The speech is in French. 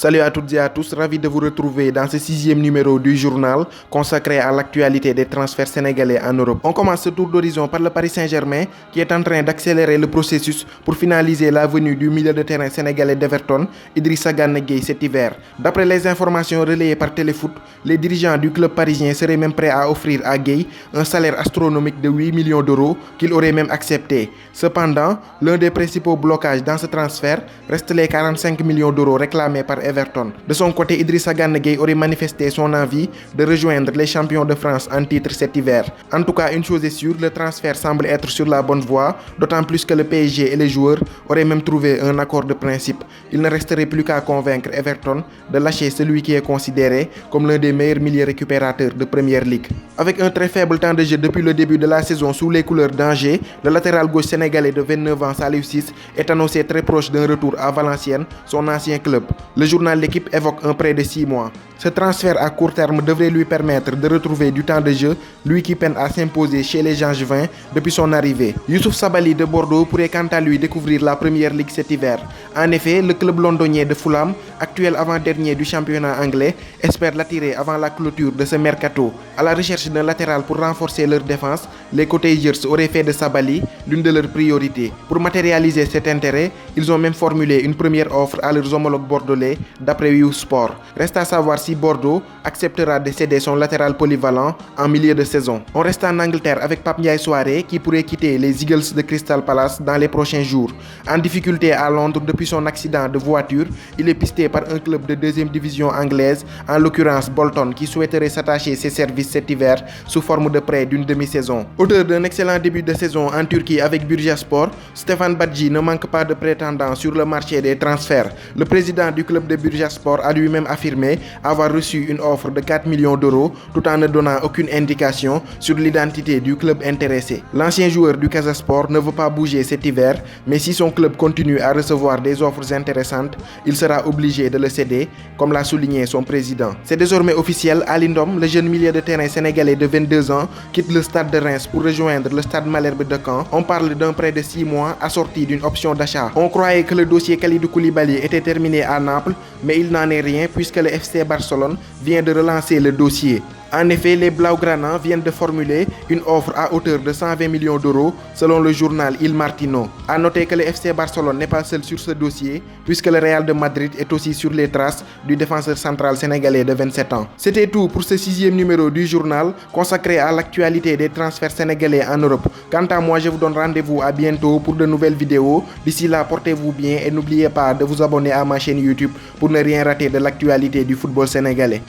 Salut à toutes et à tous, ravi de vous retrouver dans ce 6e numéro du journal consacré à l'actualité des transferts sénégalais en Europe. On commence ce tour d'horizon par le Paris Saint-Germain qui est en train d'accélérer le processus pour finaliser la venue du milieu de terrain sénégalais d'Everton, Idrissa Gana Gueye cet hiver. D'après les informations relayées par Téléfoot, les dirigeants du club parisien seraient même prêts à offrir à Gueye un salaire astronomique de 8 millions d'euros qu'il aurait même accepté. Cependant, l'un des principaux blocages dans ce transfert reste les 45 millions d'euros réclamés par Everton. De son côté, Idrissa Gana Gueye aurait manifesté son envie de rejoindre les champions de France en titre cet hiver. En tout cas, une chose est sûre, le transfert semble être sur la bonne voie, d'autant plus que le PSG et les joueurs auraient même trouvé un accord de principe. Il ne resterait plus qu'à convaincre Everton de lâcher celui qui est considéré comme l'un des meilleurs milieux récupérateurs de Première Ligue. Avec un très faible temps de jeu depuis le début de la saison sous les couleurs d'Angers, le latéral gauche sénégalais de 29 ans, Salif Ciss, est annoncé très proche d'un retour à Valenciennes, son ancien club. Le journal L'Équipe évoque un prêt de 6 mois. Ce transfert à court terme devrait lui permettre de retrouver du temps de jeu, lui qui peine à s'imposer chez les Angevins depuis son arrivée. Youssouf Sabaly de Bordeaux pourrait quant à lui découvrir la Première Ligue cet hiver. En effet, le club londonien de Fulham, actuel avant-dernier du championnat anglais, espère l'attirer avant la clôture de ce mercato. À la recherche d'un latéral pour renforcer leur défense, les Cottagers auraient fait de Sabaly l'une de leurs priorités. Pour matérialiser cet intérêt, ils ont même formulé une première offre à leurs homologues bordelais d'après Sport. Reste à savoir si Bordeaux acceptera de céder son latéral polyvalent en milieu de saison. On reste en Angleterre avec Pape Ndiaye Souaré qui pourrait quitter les Eagles de Crystal Palace dans les prochains jours. En difficulté à Londres depuis son accident de voiture, il est pisté par un club de 2e division anglaise, en l'occurrence Bolton, qui souhaiterait s'attacher ses services cet hiver sous forme de prêt d'une demi-saison. Auteur d'un excellent début de saison en Turquie avec Bursaspor, Stéphane Badji ne manque pas de prétendants sur le marché des transferts. Le président du club de Bursaspor a lui-même affirmé avoir reçu une offre de 4 millions d'euros tout en ne donnant aucune indication sur l'identité du club intéressé. L'ancien joueur du Casasport ne veut pas bouger cet hiver, mais si son club continue à recevoir des offres intéressantes, il sera obligé de le céder, comme l'a souligné son président. C'est désormais officiel, Ali Ndom, le jeune milieu de terrain sénégalais de 22 ans, quitte le stade de Reims pour rejoindre le stade Malherbe de Caen. On parle d'un prêt de 6 mois assorti d'une option d'achat. On croyait que le dossier Kalidou Koulibaly était terminé à Naples, mais il n'en est rien puisque le FC Barcelone vient de relancer le dossier. En effet, les Blaugrana viennent de formuler une offre à hauteur de 120 millions d'euros selon le journal Il Martino. A noter que le FC Barcelone n'est pas seul sur ce dossier puisque le Real de Madrid est aussi sur les traces du défenseur central sénégalais de 27 ans. C'était tout pour ce 6e numéro du journal consacré à l'actualité des transferts sénégalais en Europe. Quant à moi, je vous donne rendez-vous à bientôt pour de nouvelles vidéos. D'ici là, portez-vous bien et n'oubliez pas de vous abonner à ma chaîne YouTube pour ne rien rater de l'actualité du football sénégalais.